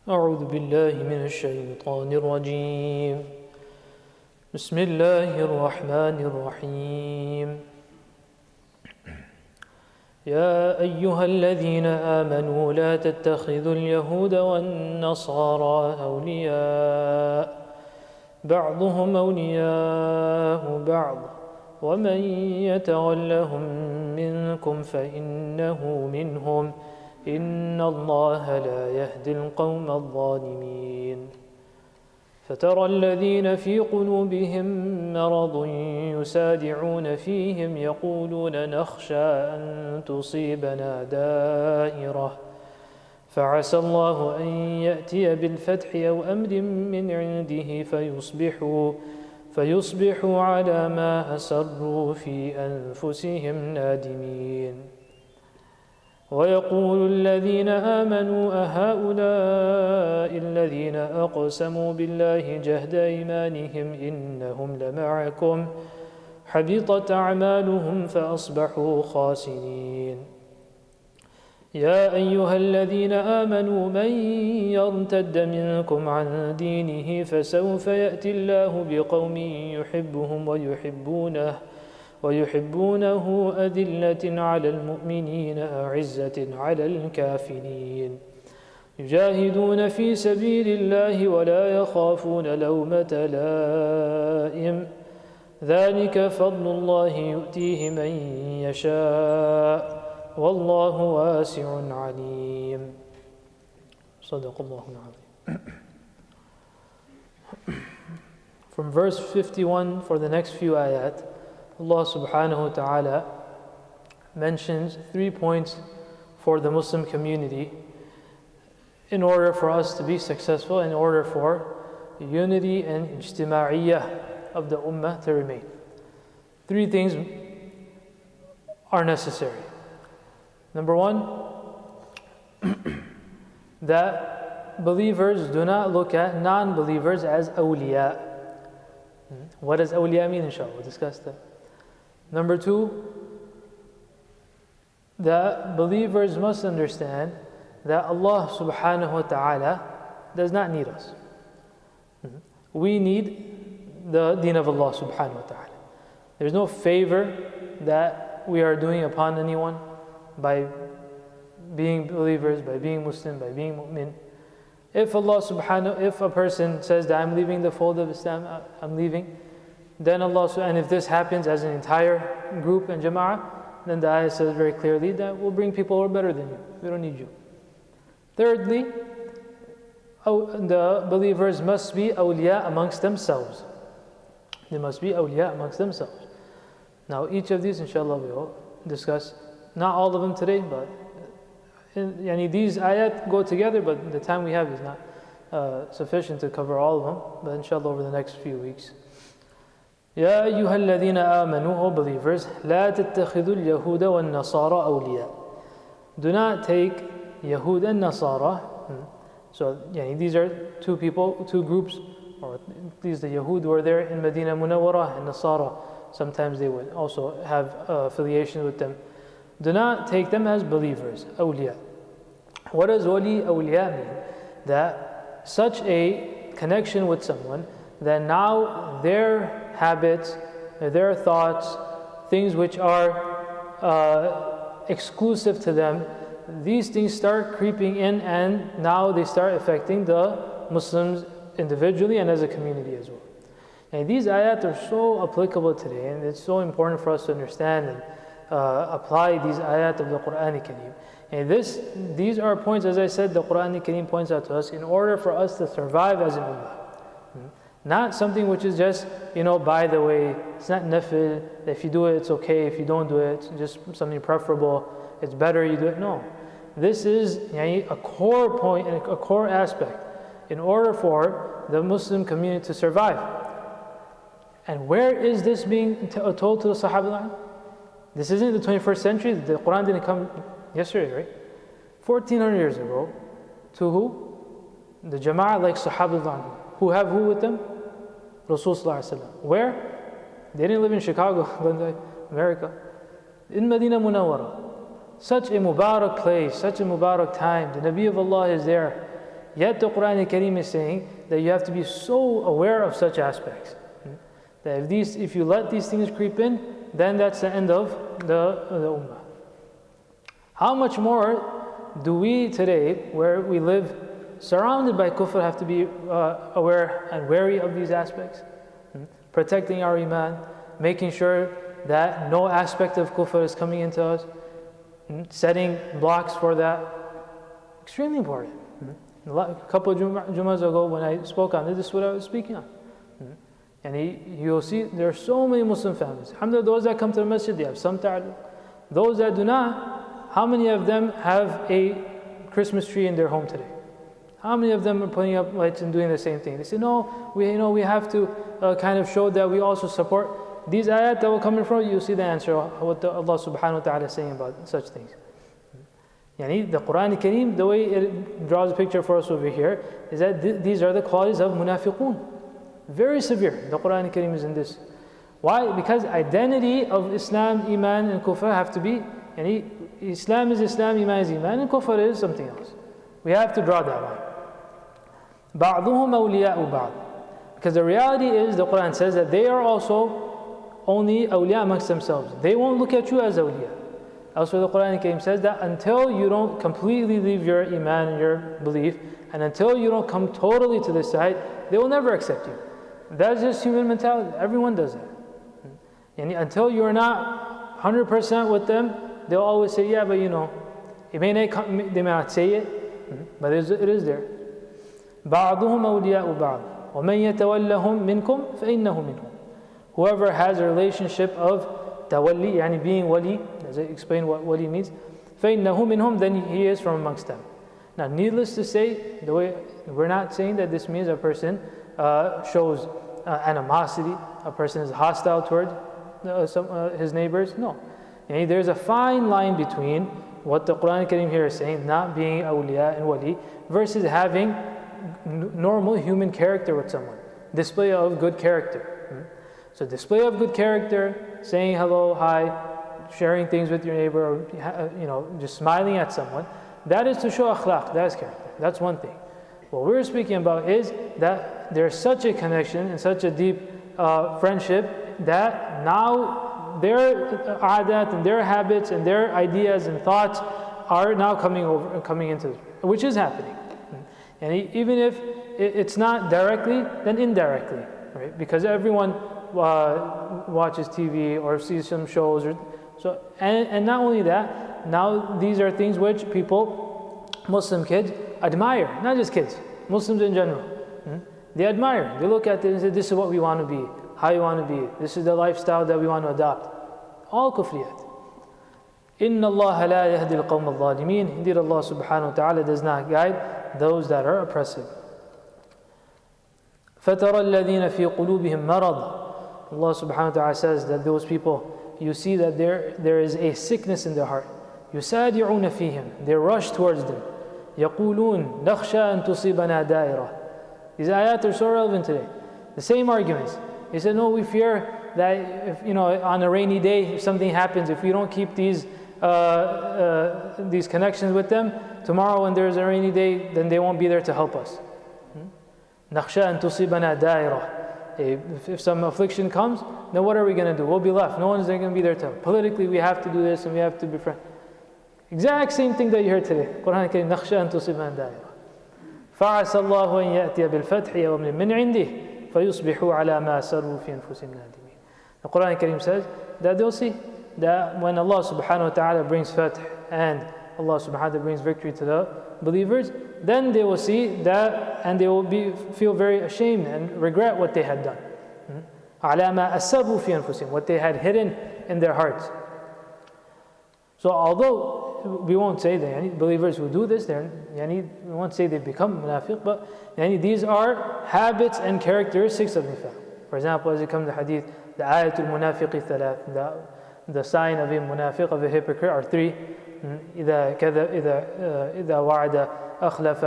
أعوذ بالله من الشيطان الرجيم بسم الله الرحمن الرحيم يا أيها الذين آمنوا لا تتخذوا اليهود والنصارى أولياء بعضهم أولياء بعض ومن يتولهم منكم فإنه منهم إن الله لا يهدي القوم الظالمين فترى الذين في قلوبهم مرض يسارعون فيهم يقولون نخشى أن تصيبنا دائرة فعسى الله أن يأتي بالفتح أو أمر من عنده فيصبحوا على ما أسروا في أنفسهم نادمين ويقول الذين آمنوا أهؤلاء الذين أقسموا بالله جهد أيمانهم إنهم لمعكم حبطت أعمالهم فأصبحوا خاسرين يا أيها الذين آمنوا من يرتد منكم عن دينه فسوف يأتي الله بقوم يحبهم ويحبونه أذلة على المؤمنين أعزة على الكافرين يجاهدون في سبيل الله ولا يخافون لومة لائم ذلك فضل الله يؤتيه من يشاء والله واسع عليم صدق الله العظيم. From verse 51 for the next few ayat, Allah subhanahu wa ta'ala mentions 3 points for the Muslim community in order for us to be successful, in order for unity and ijtima'iyyah of the ummah to remain. 3 things are necessary. Number 1, that believers do not look at non-believers as awliya. What does awliya mean, inshallah? We'll discuss that. Number 2, that believers must understand that Allah subhanahu wa ta'ala does not need us. We need the deen of Allah subhanahu wa ta'ala. There's no favor that we are doing upon anyone by being believers, by being Muslim, by being mu'min. If a person says that I'm leaving the fold of Islam, I'm leaving, then Allah, and if this happens as an entire group and jama'ah, then the ayah says very clearly that we'll bring people who are better than you. We don't need you. Thirdly, the believers must be awliya amongst themselves. They must be awliya amongst themselves. Now each of these, inshallah, we will discuss. Not all of them today, but these ayat go together, but the time we have is not sufficient to cover all of them. But inshallah over the next few weeks. يا أيها الذين آمنوا, O believers, لا تتخذوا اليهود والنصارى أولياء. Do not take Yahud and Nasara. So these are two groups, or at least the Yahud were there in Medina Munawwarah, and Nasara, sometimes they would also have affiliation with them. Do not take them as believers, awliya. What does wali awliya mean? That such a connection with someone, that now their habits, their thoughts, things which are exclusive to them, these things start creeping in, and now they start affecting the Muslims individually and as a community as well. And these ayat are so applicable today, and it's so important for us to understand and apply these ayat of the Quran Kareem. And these are points, as I said, the Quran Kareem points out to us in order for us to survive as an ummah. Not something which is just, by the way. It's not nafil. If you do it, it's okay. If you don't do it, it's just something preferable. It's better you do it. No. This is a core point and a core aspect in order for the Muslim community to survive. And where is this being told to the Sahaba? This isn't the 21st century. The Quran didn't come yesterday, right? 1400 years ago. To who? The Jama'ah like Sahaba. Who have who with them? Rasul Sallallahu Alaihi Wasallam. Where? They didn't live in Chicago, America. In Medina Munawwarah. Such a Mubarak place, such a Mubarak time. The Nabi of Allah is there. Yet the Quran al-Karim is saying that you have to be so aware of such aspects. That if you let these things creep in, then that's the end of the ummah. How much more do we today, where we live surrounded by kufr, have to be aware and wary of these aspects? Protecting our iman, making sure that no aspect of kufr is coming into us, setting blocks for that. Extremely important. A couple of Jummahs ago when I spoke on this is what I was speaking on. And you'll see there are so many Muslim families. Alhamdulillah, those that come to the masjid, they have some ta'alluq. Those that do not, how many of them have a Christmas tree in their home today? How many of them are putting up lights and doing the same thing? They say, no, we have to kind of show that we also support. These ayat that will come in front of you, you'll see the answer, what Allah subhanahu wa ta'ala is saying about such things. Yani the Quran al-Karim, the way it draws a picture for us over here, is that these are the qualities of munafiqun. Very severe. The Quran al-Karim is in this. Why? Because identity of Islam, Iman and Kufr have to be, yani Islam is Islam, Iman is Iman, and Kufr is something else. We have to draw that line. بَعْضُهُمْ أَوْلِيَاءُ بَعْضٍ. Because the reality is, the Quran says that they are also only awliya amongst themselves. They won't look at you as awliya. Elsewhere the Quran al-Karim says that until you don't completely leave your Iman and your belief, and until you don't come totally to this side, they will never accept you. That's just human mentality. Everyone does that. And until you're not 100% with them, they'll always say, yeah, but they may not say it, but it is there. بَعْضُهُمْ أَوْلِيَاءُ بَعْضٍ وَمَنْ يَتَوَلَّهُم مِّنْكُمْ فَإِنَّهُ مِنْهُمْ. Whoever has a relationship of tawalli, yani being wali, as I explained what wali means, فَإِنَّهُ مِنْهُمْ, then he is from amongst them. Now, needless to say, the way we're not saying that this means a person shows animosity, a person is hostile toward his neighbors. No. There's a fine line between what the Quran al-Karim here is saying, not being awliya and wali, versus having normal human character with someone. Display of good character. So display of good character, saying hello, hi, sharing things with your neighbor, or just smiling at someone, that is to show akhlaq, that is character. That's one thing. What we're speaking about is that there's such a connection and such a deep friendship that now their adat and their habits and their ideas and thoughts are now coming into this, which is happening. And even if it's not directly, then indirectly, right? Because everyone watches TV or sees some shows, and not only that, now these are things which people, Muslim kids, admire. Not just kids, Muslims in general. They admire. They look at it and say, this is what we want to be, how you want to be. This is the lifestyle that we want to adopt. All kufriyat. Inna Allah la yahdi al-qawm al-zalimin. Indeed, Allah subhanahu wa ta'ala does not guide those that are oppressive. فَتَرَى الَّذِينَ فِي قُلُوبِهِمْ مَرَضٍ. Allah subhanahu wa ta'ala says that those people, you see that there is a sickness in their heart. يُسَادِعُونَ فِيهِمْ. They rush towards them. يَقُولُونَ نَخْشَى أَن تُصِيبَنَا دَائِرَةً. These ayat are so relevant today. The same arguments. They said, no, we fear that if, on a rainy day, if something happens, if we don't keep these connections with them, tomorrow when there's a rainy day, then they won't be there to help us. نَخْشَى أَن تُصِيبَنَا دَائِرَةً. If some affliction comes, then what are we going to do? We'll be left. No one's going to be there to help. Politically, we have to do this and we have to be friends. Exact same thing that you heard today. Quran al-Karim, نَخْشَى أَن تُصِيبَنَا دَائِرَةً. فَعَسَى اللَّهُ أَن يَأْتِيَ بِالْفَتْحِ يَوْمٍ مِّنْ عِنْدِهِ فَيُصْبِحُوا عَلَى مَا أَسَرُّوا فِي أَنفُسِهِمْ نَادِمِينَ. The Quran al-Karim says that they'll see that when Allah subhanahu wa ta'ala brings fath and Allah subhanahu wa ta'ala brings victory to the believers, then they will see that and they will feel very ashamed and regret what they had done. عَلَى مَا أَسَرُّوا فِي أَنفُسِهِمْ. What they had hidden in their hearts. So although we won't say that believers who do this, we won't say they become munafiq, but these are habits and characteristics of nifaq. For example, as it comes to hadith, the ayatul munafiqi thalath, the sign of a munafiq, of a hypocrite, are three. إِذَا وَعَدَ أَخْلَفَ.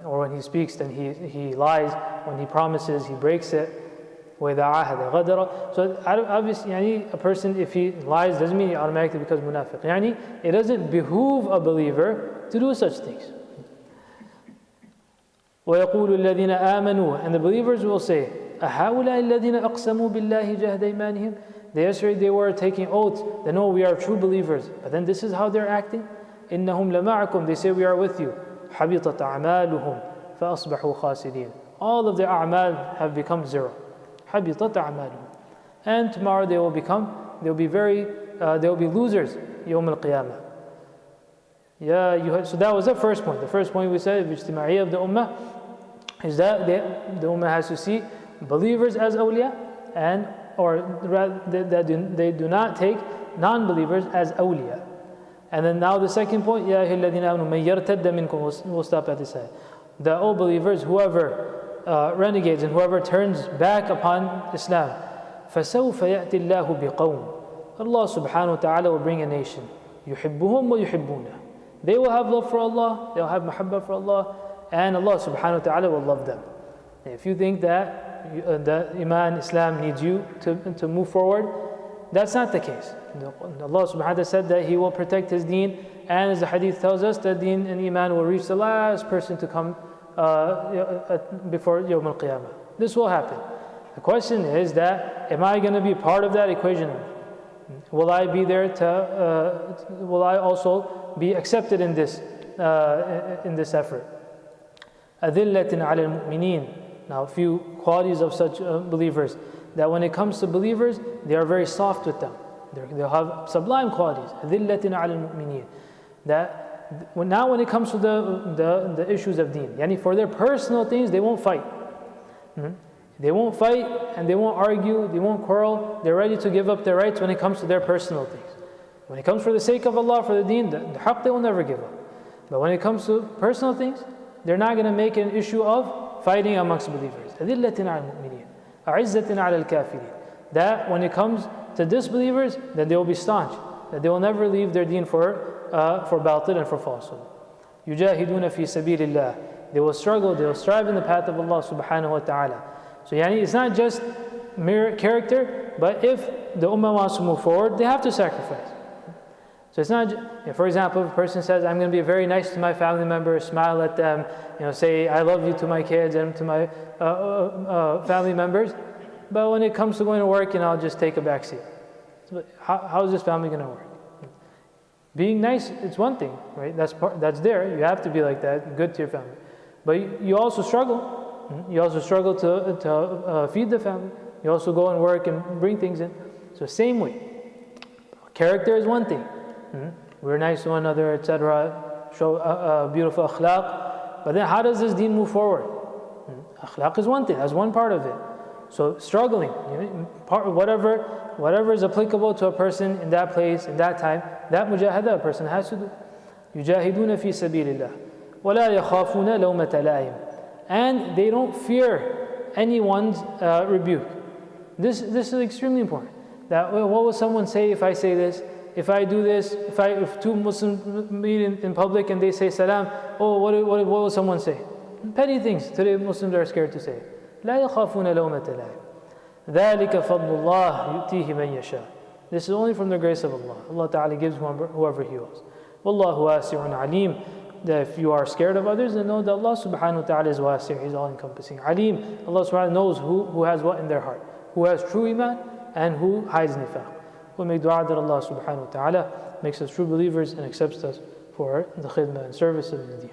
Or when he speaks, then he lies. When he promises, he breaks it. وَإِذَا عَاهَدَ غَدَرَ. So obviously, a person, if he lies, doesn't mean he automatically becomes munafiq. It doesn't behoove a believer to do such things. وَيَقُولُ الَّذِينَ آمَنُوا, and the believers will say, أَهَؤُلَاءِ الَّذِينَ أَقْسَمُوا بِاللَّهِ جَهْدَ أَيْمَانِهِمْ. Yesterday they were taking oaths, they know we are true believers, but then this is how they're acting. إِنَّهُمْ لَمَعَكُمْ, they say we are with you. حَبِطَتْ أَعْمَالُهُمْ فَأَصْبَحُوا خَاسِرِينَ. All of their a'mal have become zero. حَبِطَتْ أَعْمَالُهُم. And tomorrow they will be losers يوم القيامة. So that was the first point. The first point we said, الاجتماعية of the ummah, is that the ummah has to see believers as awliya, that they do not take non-believers as awliya. And then now the second point, يَا أَيُّهَا الَّذِينَ آمَنُوا مَن يَرْتَدَّ مِنكُمْ. We'll stop at this side. The O believers, whoever renegades and whoever turns back upon Islam, فَسَوْفَ يَأْتِ اللَّهُ بِقَوْمٍ. Allah subhanahu wa ta'ala will bring a nation. يُحِبُّهُمْ وَيُحِبُّونَهُ. They will have love for Allah, they will have mahabbah for Allah, and Allah subhanahu wa ta'ala will love them. If you think that Iman, Islam needs you to move forward, that's not the case. Allah subhanahu wa ta'ala said that He will protect His deen, and as the hadith tells us, that deen and Iman will reach the last person to come before Yawm al-Qiyamah. This will happen. The question is that, am I going to be part of that equation? Will I be there will I also be accepted in this effort? أَذِلَّةٍ عَلَى الْمُؤْمِنِينَ. Now, a few qualities of such believers, that when it comes to believers, they are very soft with them. They'll have sublime qualities. أَذِلَّةٍ عَلَى الْمُؤْمِنِينَ. That now when it comes to the issues of deen, yani for their personal things, they won't fight. They won't fight and they won't argue, they won't quarrel. They're ready to give up their rights when it comes to their personal things. When it comes for the sake of Allah, for the deen, the haqq they will never give up. But when it comes to personal things, they're not going to make an issue of fighting amongst believers. أَذِلَّةٍ عَلَى الْمُؤْمِنِينَ أَعِزَّةٍ عَلَى الْكَافِرِينَ. That when it comes to disbelievers, that they will be staunch, that they will never leave their deen for batil and for falsehood. يُجَاهِدُونَ فِي سَبِيلِ اللَّهِ. They will struggle, they will strive in the path of Allah subhanahu wa ta'ala. So it's not just mere character, but if the ummah wants to move forward, they have to sacrifice. So it's not, for example, if a person says, I'm going to be very nice to my family members, smile at them, say I love you to my kids and to my family members, but when it comes to going to work, I'll just take a back seat. So how is this family going to work? Being nice, it's one thing, right? That's there. You have to be like that, good to your family. But you also struggle. You also struggle to feed the family. You also go and work and bring things in. So same way. Character is one thing. We're nice to one another, etc. Show beautiful akhlaq. But then how does this deen move forward? Akhlaq is one thing. That's one part of it. So struggling, whatever is applicable to a person in that place, in that time, that mujahadah a person has to do. يُجَاهِدُونَ فِي سَبِيلِ اللَّهِ وَلَا يَخَافُونَ لَوْمَةَ لَائِمٍ. And they don't fear anyone's rebuke. This is extremely important. That what will someone say if I say this? If I do this? If two Muslims meet in public and they say salam, what will someone say? Petty things today Muslims are scared to say. لا يخافون لومة لائم. ذلك فضل الله يؤتيه من يشاء. This is only from the grace of Allah. Allah Ta'ala gives whoever He wills. Wallahu wasi'un alim. That if you are scared of others, then know that Allah Subhanahu wa Ta'ala is wasi', He's all-encompassing. Alim, Allah Subhanahu wa Ta'ala knows who has what in their heart, who has true iman and who hides nifaq. We make dua that Allah Subhanahu wa Ta'ala makes us true believers and accepts us for the khidmah and service of His deen.